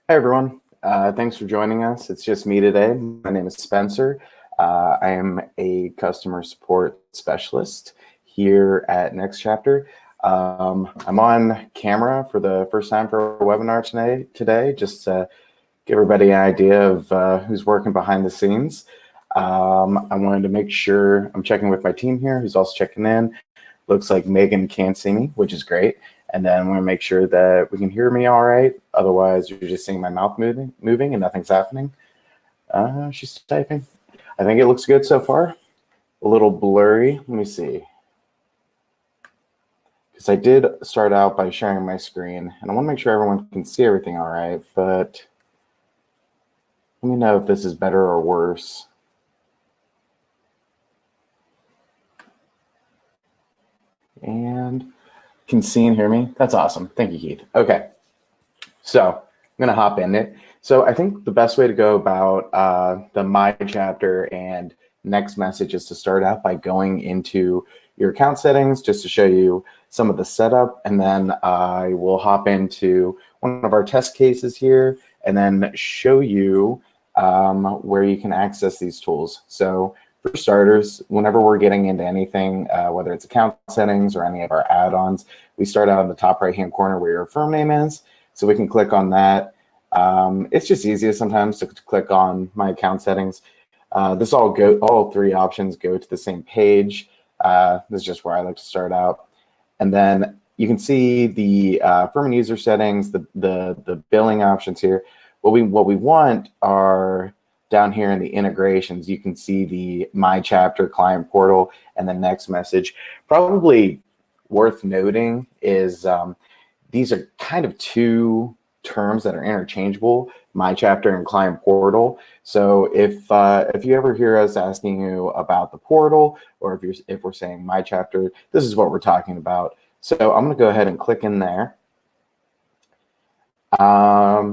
Hi, everyone. Thanks for joining us. It's just me today. My name is Spencer. I am a customer support specialist here at NextChapter. I'm on camera for the first time for a webinar today, just to give everybody an idea of who's working behind the scenes. I wanted to make sure I'm checking with my team here, who's also checking in. Looks like Megan can't see me, which is great. And then I'm going to make sure that we can hear me all right. Otherwise, you're just seeing my mouth moving and nothing's happening. She's typing. I think it looks good so far. A little blurry. Let me see. Because I did start out by sharing my screen, and I want to make sure everyone can see everything all right. But let me know if this is better or worse. And can see and hear me? That's awesome. Thank you, Keith. Okay, so I'm going to hop in it. So I think the best way to go about the MyChapter and NextMessage is to start out by going into your account settings just to show you some of the setup, and then I will hop into one of our test cases here and then show you where you can access these tools. So for starters, whenever we're getting into anything, whether it's account settings or any of our add-ons, we start out in the top right-hand corner where your firm name is. So we can click on that. It's just easiest sometimes to click on my account settings. All three options go to the same page. This is just where I like to start out. And then you can see the firm and user settings, the billing options here. What we want are down here in the integrations. You can see the MyChapter client portal and the NextMessage. Probably worth noting is these are kind of two terms that are interchangeable, MyChapter and client portal. So if you ever hear us asking you about the portal, or if we're saying MyChapter, this is what we're talking about. So I'm going to go ahead and click in there. I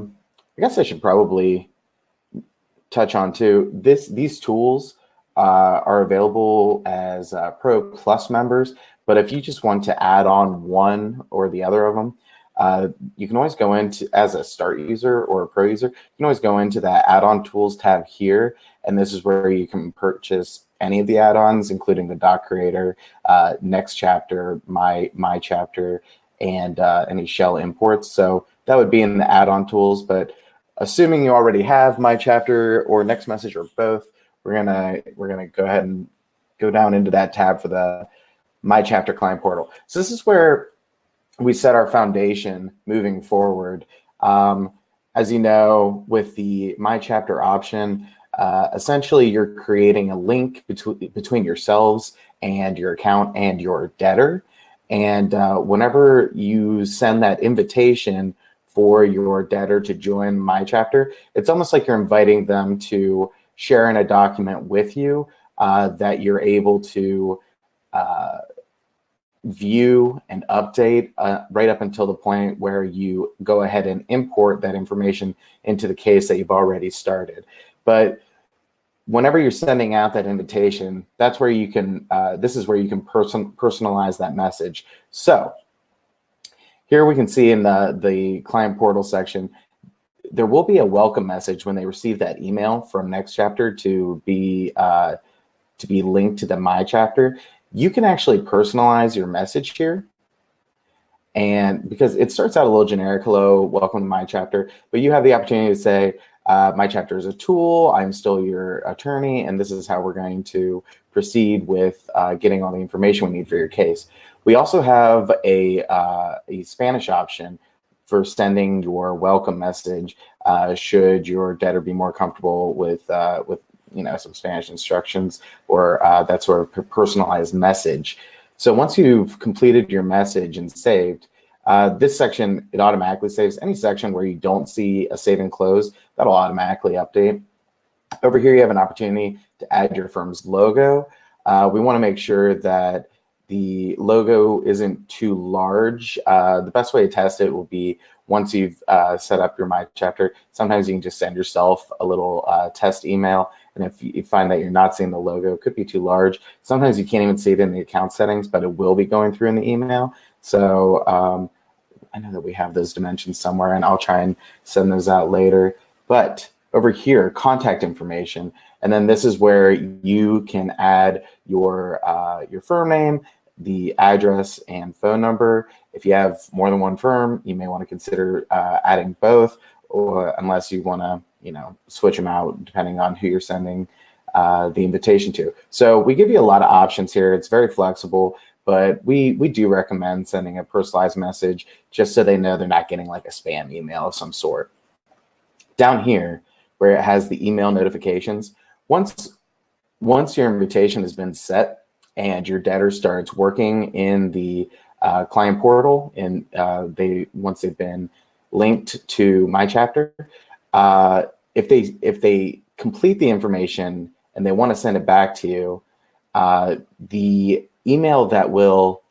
guess I should probably touch on too, these tools are available as Pro Plus members, but if you just want to add on one or the other of them, you can always go into, as a start user or a pro user, you can always go into that add-on tools tab here, and this is where you can purchase any of the add-ons, including the doc creator, NextChapter, MyChapter, and any shell imports. So that would be in the add-on tools, but assuming you already have MyChapter or NextMessage or both, we're gonna go ahead and go down into that tab for the MyChapter client portal. So this is where we set our foundation moving forward. As you know, with the MyChapter option, essentially you're creating a link between yourselves and your account and your debtor. And whenever you send that invitation for your debtor to join MyChapter, it's almost like you're inviting them to share in a document with you that you're able to view and update right up until the point where you go ahead and import that information into the case that you've already started. But whenever you're sending out that invitation, that's where you can, this is where you can personalize that message. So here we can see in the client portal section, there will be a welcome message when they receive that email from NextChapter to be linked to the MyChapter. You can actually personalize your message here, and because it starts out a little generic, hello, welcome to MyChapter, but you have the opportunity to say, MyChapter is a tool, I'm still your attorney, and this is how we're going to proceed with getting all the information we need for your case. We also have a Spanish option for sending your welcome message should your debtor be more comfortable with some Spanish instructions or that sort of personalized message. So once you've completed your message and saved, this section, it automatically saves. Any section where you don't see a save and close, that'll automatically update. Over here, you have an opportunity to add your firm's logo. We want to make sure that the logo isn't too large. The best way to test it will be once you've set up your MyChapter, sometimes you can just send yourself a little test email. And if you find that you're not seeing the logo, it could be too large. Sometimes you can't even see it in the account settings, but it will be going through in the email. So I know that we have those dimensions somewhere, and I'll try and send those out later. But over here, contact information, and then this is where you can add your firm name, the address, and phone number. If you have more than one firm, you may want to consider adding both, or unless you want to, switch them out depending on who you're sending the invitation to. So we give you a lot of options here. It's very flexible, but we do recommend sending a personalized message just so they know they're not getting like a spam email of some sort. Down here, where it has the email notifications, once your invitation has been set and your debtor starts working in the client portal, and once they've been linked to MyChapter, if they complete the information and they want to send it back to you, the email that will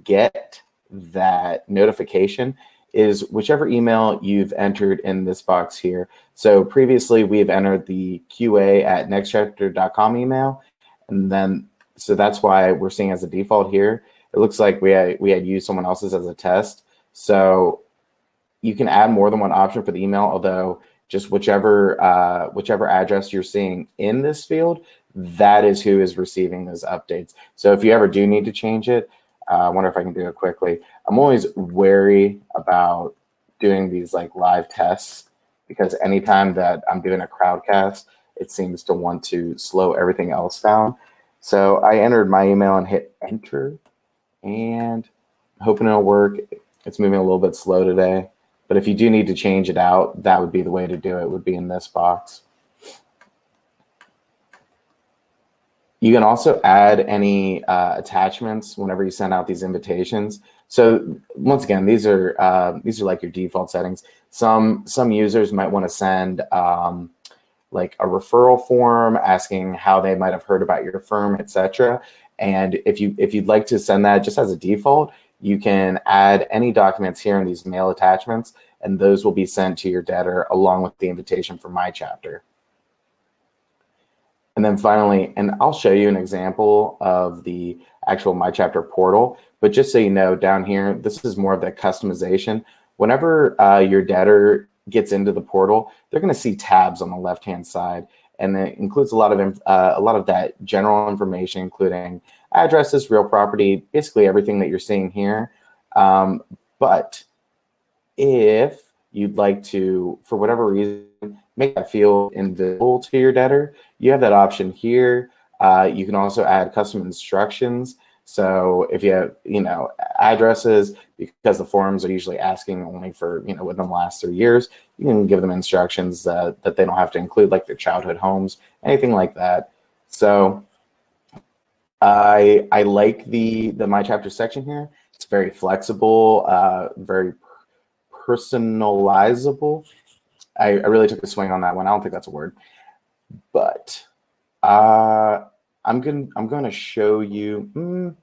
get that notification is whichever email you've entered in this box here. So previously we've entered the QA@nextchapter.com email, and then so that's why we're seeing as a default here. It looks like we had used someone else's as a test. So you can add more than one option for the email, although just whichever address you're seeing in this field, that is who is receiving those updates. So if you ever do need to change it, I wonder if I can do it quickly. I'm always wary about doing these like live tests, because anytime that I'm doing a crowdcast, it seems to want to slow everything else down. So I entered my email and hit enter, and I'm hoping it'll work. It's moving a little bit slow today, but if you do need to change it out, that would be the way to do it, would be in this box. You can also add any attachments whenever you send out these invitations. So once again, these are like your default settings. Some users might want to send like a referral form asking how they might have heard about your firm, etc. And if you'd like to send that just as a default, you can add any documents here in these mail attachments, and those will be sent to your debtor along with the invitation for MyChapter. And then finally, and I'll show you an example of the actual MyChapter portal, but just so you know, down here, this is more of that customization. Whenever your debtor gets into the portal, they're going to see tabs on the left-hand side, and it includes a lot of that general information, including addresses, real property, basically everything that you're seeing here. But if you'd like to, for whatever reason, make that field invisible to your debtor, you have that option here. You can also add custom instructions. So if you have, addresses, because the forms are usually asking only for, within the last 3 years, you can give them instructions that they don't have to include, like their childhood homes, anything like that. So I like the MyChapter section here. It's very flexible, very personalizable. I really took a swing on that one. I don't think that's a word, but I'm going to show you. I'm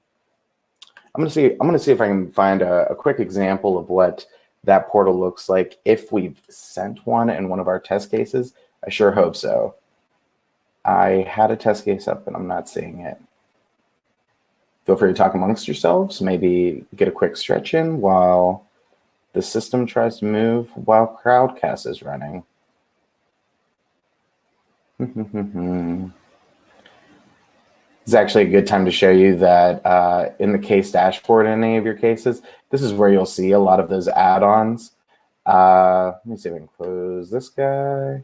going to see if I can find a quick example of what that portal looks like if we've sent one in one of our test cases. I sure hope so. I had a test case up, but I'm not seeing it. Feel free to talk amongst yourselves. Maybe get a quick stretch in while the system tries to move while Crowdcast is running. It's actually a good time to show you that in the case dashboard in any of your cases, this is where you'll see a lot of those add-ons. Let me see if I can close this guy.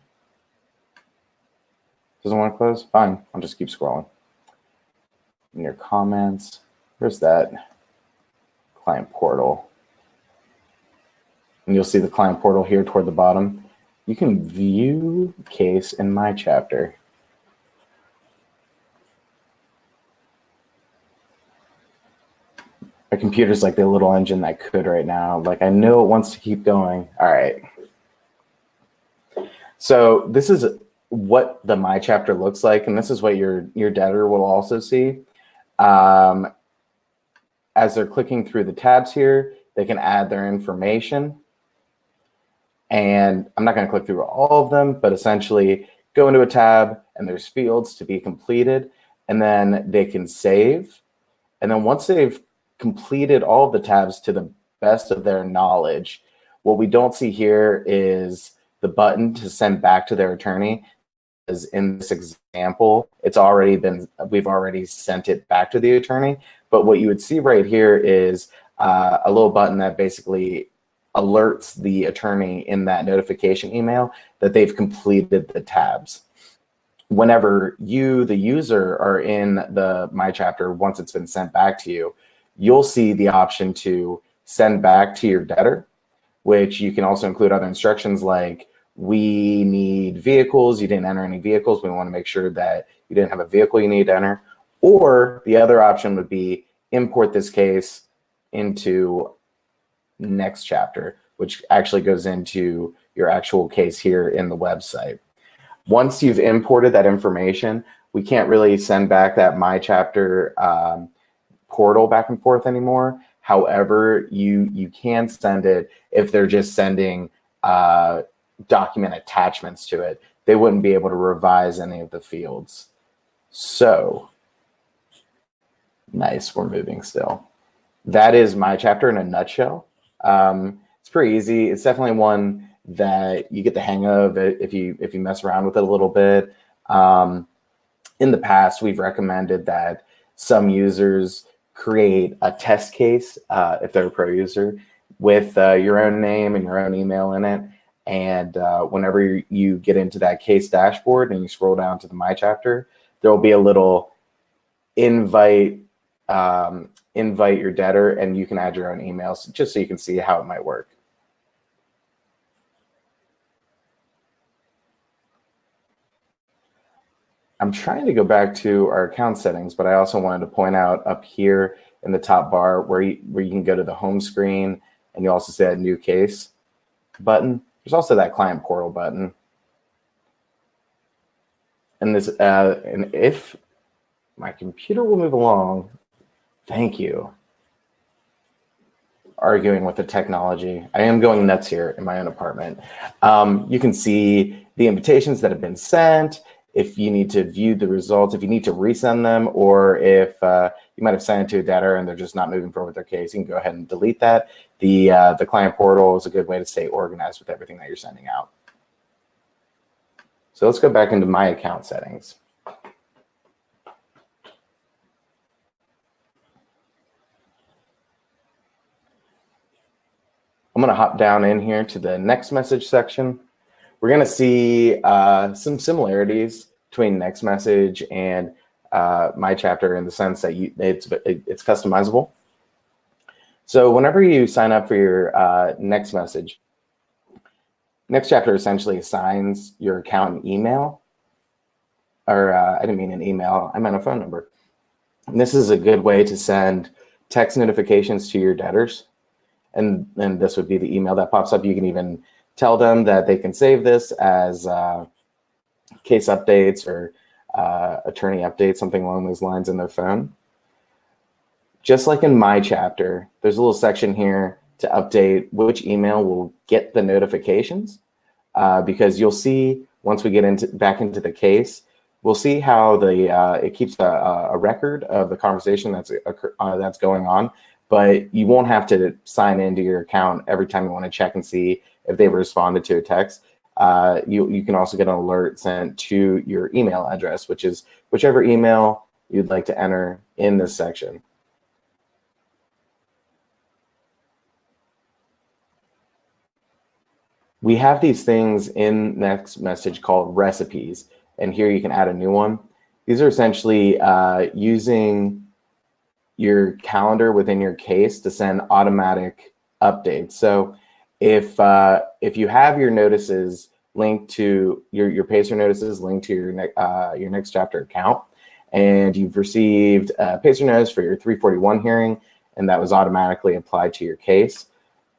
Doesn't want to close? Fine, I'll just keep scrolling. In your comments, where's that client portal? And you'll see the client portal here toward the bottom. You can view case in MyChapter. My computer's like the little engine that could right now. Like, I know it wants to keep going. All right. So this is what the MyChapter looks like, and this is what your debtor will also see. As they're clicking through the tabs here, they can add their information. And I'm not going to click through all of them, but essentially go into a tab and there's fields to be completed, and then they can save. And then once they've completed all of the tabs to the best of their knowledge. What we don't see here is the button to send back to their attorney. As in this example, we've already sent it back to the attorney. But what you would see right here is a little button that basically alerts the attorney in that notification email that they've completed the tabs. Whenever you, the user, are in the MyChapter, once it's been sent back to you, you'll see the option to send back to your debtor, which you can also include other instructions like, we need vehicles, you didn't enter any vehicles, we want to make sure that you didn't have a vehicle you need to enter. Or the other option would be import this case into NextChapter, which actually goes into your actual case here in the website. Once you've imported that information, we can't really send back that MyChapter portal back and forth anymore. However, you can send it if they're just sending document attachments to it. They wouldn't be able to revise any of the fields. So, nice, we're moving still. That is MyChapter in a nutshell. It's pretty easy. It's definitely one that you get the hang of if you mess around with it a little bit. In the past, we've recommended that some users create a test case if they're a pro user with your own name and your own email in it. And whenever you get into that case dashboard and you scroll down to the MyChapter, there will be a little invite your debtor, and you can add your own emails just so you can see how it might work. I'm trying to go back to our account settings, but I also wanted to point out up here in the top bar where you can go to the home screen, and you also see that new case button. There's also that client portal button. And this, and if my computer will move along, thank you. Arguing with the technology. I am going nuts here in my own apartment. You can see the invitations that have been sent, if you need to view the results, if you need to resend them, or if you might have sent it to a debtor and they're just not moving forward with their case, you can go ahead and delete that. The client portal is a good way to stay organized with everything that you're sending out. So let's go back into my account settings. I'm going to hop down in here to the NextMessage section. We're going to see some similarities between NextMessage and MyChapter in the sense that it's customizable. So whenever you sign up for your NextMessage, NextChapter essentially assigns your account an email, or I didn't mean an email, I meant a phone number. And this is a good way to send text notifications to your debtors. And this would be the email that pops up. You can even tell them that they can save this as case updates or attorney updates, something along those lines in their phone. Just like in MyChapter, there's a little section here to update which email will get the notifications, because you'll see once we get back into the case, we'll see how it keeps a record of the conversation that's going on, but you won't have to sign into your account every time you want to check and see if they responded to a text. You can also get an alert sent to your email address, which is whichever email you'd like to enter in this section. We have these things in NextMessage called recipes, and here you can add a new one. These are essentially using your calendar within your case to send automatic updates. So if you have your notices linked to your Pacer notices linked to your NextChapter account, and you've received a Pacer notice for your 341 hearing, and that was automatically applied to your case.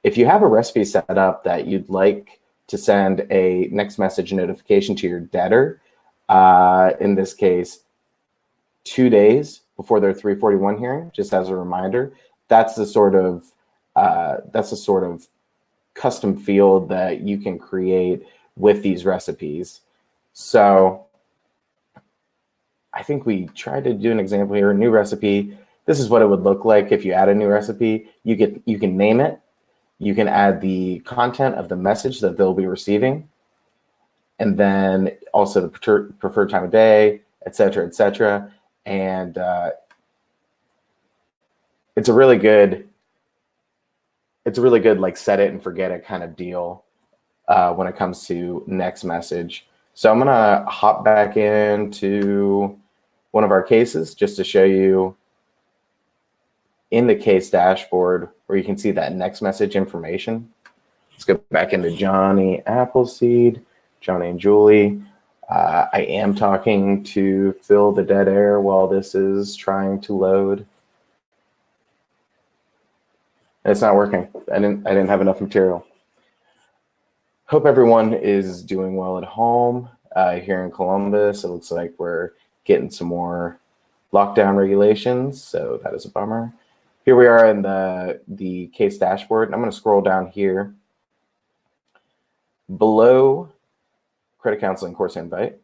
If you have a recipe set up that you'd like to send a NextMessage notification to your debtor, in this case, 2 days before their 341 hearing, just as a reminder, that's the sort of custom field that you can create with these recipes. So I think we tried to do an example here, a new recipe. This is what it would look like if you add a new recipe. You can name it, you can add the content of the message that they'll be receiving, and then also the preferred time of day, et cetera, et cetera. And it's a really good like set it and forget it kind of deal when it comes to NextMessage. So I'm gonna hop back into one of our cases just to show you in the case dashboard where you can see that NextMessage information. Let's go back into Johnny Appleseed, Johnny and Julie. I am talking to fill the dead air while this is trying to load. It's not working. I didn't have enough material. Hope everyone is doing well at home. Here in Columbus, it looks like we're getting some more lockdown regulations, so that is a bummer. Here we are in the case dashboard. I'm going to scroll down here. Below credit counseling course invite,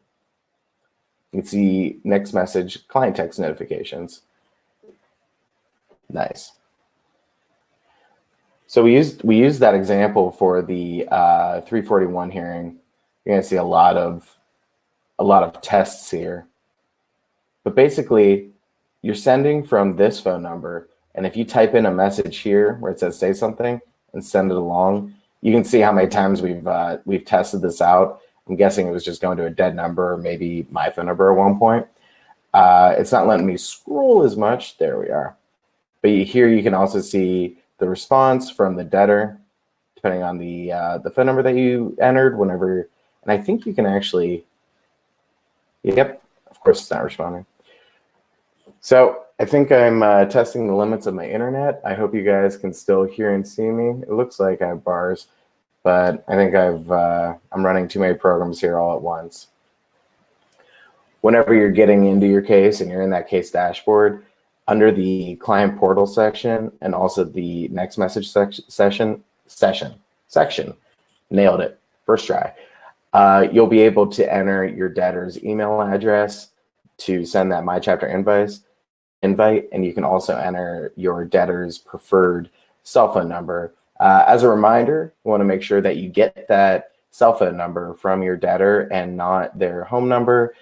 you can see NextMessage client text notifications. Nice. So we used that example for the 341 hearing. You're going to see a lot of tests here. But basically, you're sending from this phone number, and if you type in a message here where it says say something and send it along, you can see how many times we've tested this out. I'm guessing it was just going to a dead number or maybe my phone number at one point. It's not letting me scroll as much. There we are. But here you can also see the response from the debtor, depending on the phone number that you entered whenever. And I think you can actually, yep, of course it's not responding. So I think I'm testing the limits of my internet. I hope you guys can still hear and see me. It looks like I have bars, but I think I'm running too many programs here all at once. Whenever you're getting into your case and you're in that case dashboard, under the client portal section and also the NextMessage section, nailed it, first try. You'll be able to enter your debtor's email address to send that MyChapter invite, and you can also enter your debtor's preferred cell phone number. As a reminder, you want to make sure that you get that cell phone number from your debtor and not their home number.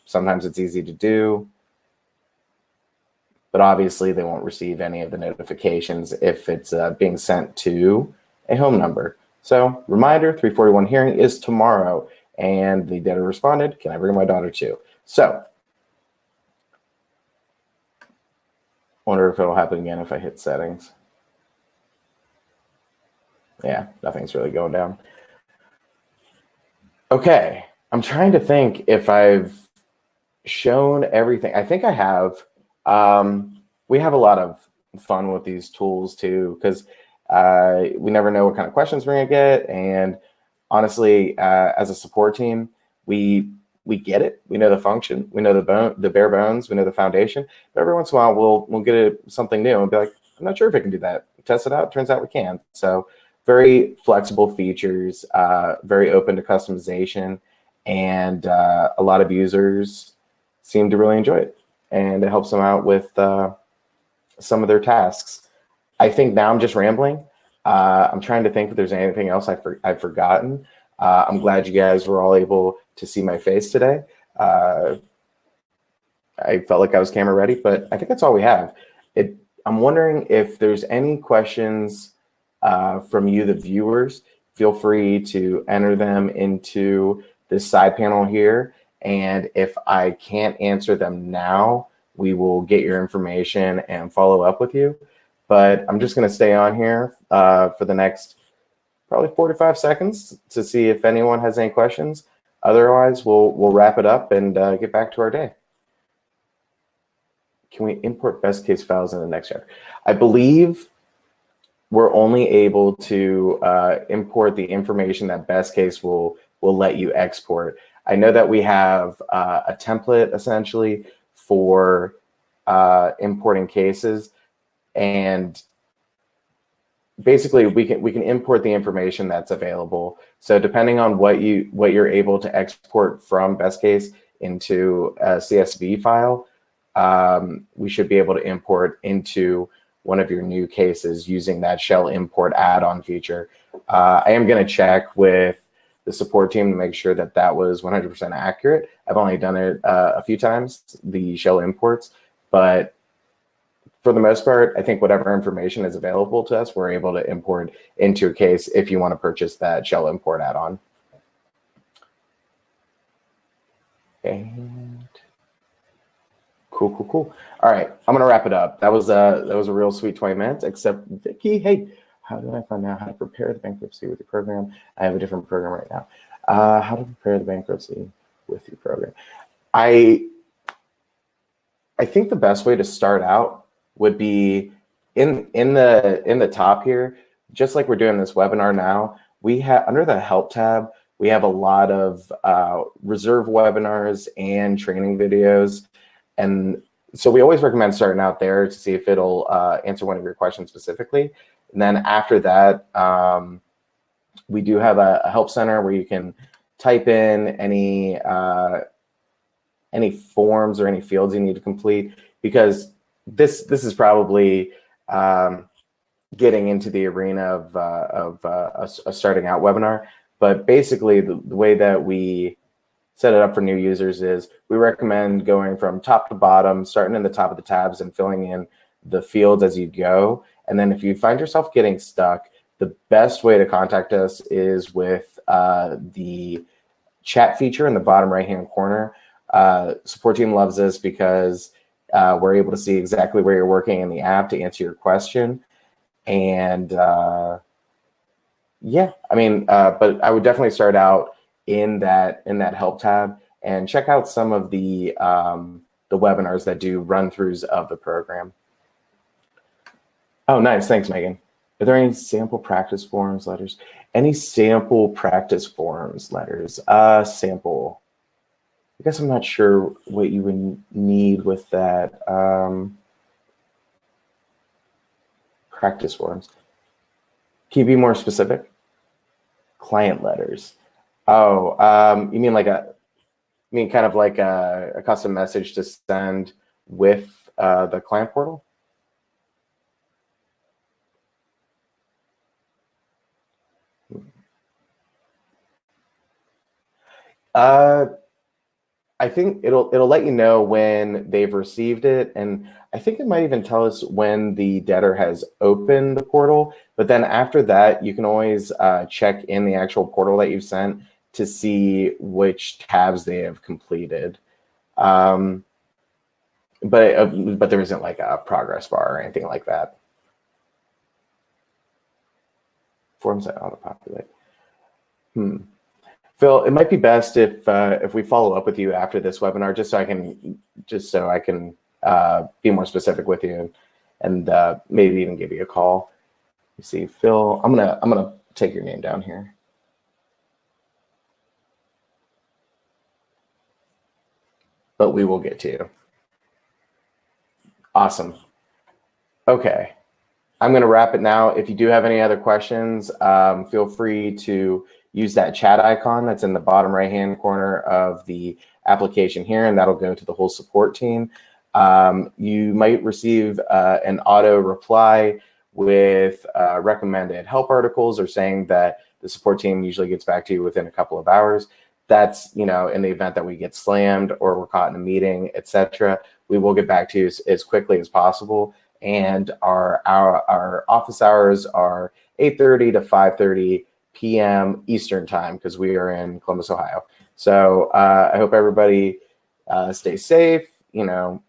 Sometimes it's easy to do, but obviously they won't receive any of the notifications if it's being sent to a home number. So reminder, 341 hearing is tomorrow, and the debtor responded, can I bring my daughter too? So wonder if it'll happen again if I hit settings. Yeah, nothing's really going down. Okay, I'm trying to think if I've shown everything. I think I have. We have a lot of fun with these tools too, because we never know what kind of questions we're gonna get. And honestly, as a support team, we get it. We know the function. We know the bare bones. We know the foundation. But every once in a while, we'll get something new and be like, I'm not sure if I can do that. Test it out. Turns out we can. So very flexible features, very open to customization, and a lot of users seem to really enjoy it. And it helps them out with some of their tasks. I think now I'm just rambling. I'm trying to think if there's anything else I've forgotten. I'm glad you guys were all able to see my face today. I felt like I was camera ready, but I think that's all we have. I'm wondering if there's any questions from you, the viewers. Feel free to enter them into this side panel here. And if I can't answer them now, we will get your information and follow up with you. But I'm just going to stay on here for the next probably 45 seconds to see if anyone has any questions. Otherwise, we'll wrap it up and get back to our day. Can we import best case files in the NextMessage? I believe we're only able to import the information that best case will let you export. I know that we have a template essentially for importing cases, and basically we can import the information that's available. So depending on what you're able to export from best case into a CSV file, we should be able to import into one of your new cases using that shell import add-on feature. I am going to check with the support team to make sure that that was 100% accurate. I've only done it a few times, the shell imports, but for the most part, I think whatever information is available to us, we're able to import into a case if you want to purchase that shell import add-on. And cool. All right, I'm gonna wrap it up. That was a real sweet 20 minutes. Except Vicky, hey, how do I find out how to prepare the bankruptcy with your program? I have a different program right now. How to prepare the bankruptcy with your program? I think the best way to start out would be in the top here, just like we're doing this webinar now. We have under the help tab, we have a lot of reserve webinars and training videos. And so we always recommend starting out there to see if it'll answer one of your questions specifically. And then after that, we do have a help center where you can type in any forms or any fields you need to complete, because this is probably getting into the arena of a starting out webinar. But basically, the way that we set it up for new users is we recommend going from top to bottom, starting in the top of the tabs and filling in the fields as you go. And then if you find yourself getting stuck, the best way to contact us is with the chat feature in the bottom right-hand corner. Support team loves this because we're able to see exactly where you're working in the app to answer your question. And yeah, I mean, but I would definitely start out in that help tab and check out some of the webinars that do run-throughs of the program. Oh, nice. Thanks, Megan. Are there any sample practice forms letters? Any sample practice forms letters? Sample. I guess I'm not sure what you would need with that. Practice forms. Can you be more specific? Client letters. Oh, you mean like kind of like a custom message to send with the client portal? I think it'll let you know when they've received it, and I think it might even tell us when the debtor has opened the portal. But then after that, you can always check in the actual portal that you've sent to see which tabs they have completed. But there isn't like a progress bar or anything like that. Forms that auto-populate. Phil, it might be best if we follow up with you after this webinar, just so I can be more specific with you, and maybe even give you a call. You see, Phil, I'm gonna take your name down here. But we will get to you. Awesome. Okay, I'm going to wrap it now. If you do have any other questions, feel free to use that chat icon that's in the bottom right-hand corner of the application here, and that'll go to the whole support team. You might receive an auto reply with recommended help articles or saying that the support team usually gets back to you within a couple of hours. That's, in the event that we get slammed or we're caught in a meeting, etc. We will get back to you as quickly as possible. And our office hours are 8:30 to 5:30 p.m. Eastern time, because we are in Columbus, Ohio. So I hope everybody stays safe,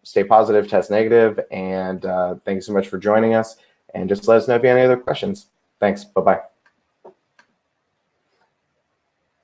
stay positive, test negative, and thanks so much for joining us. And just let us know if you have any other questions. Thanks. Bye-bye.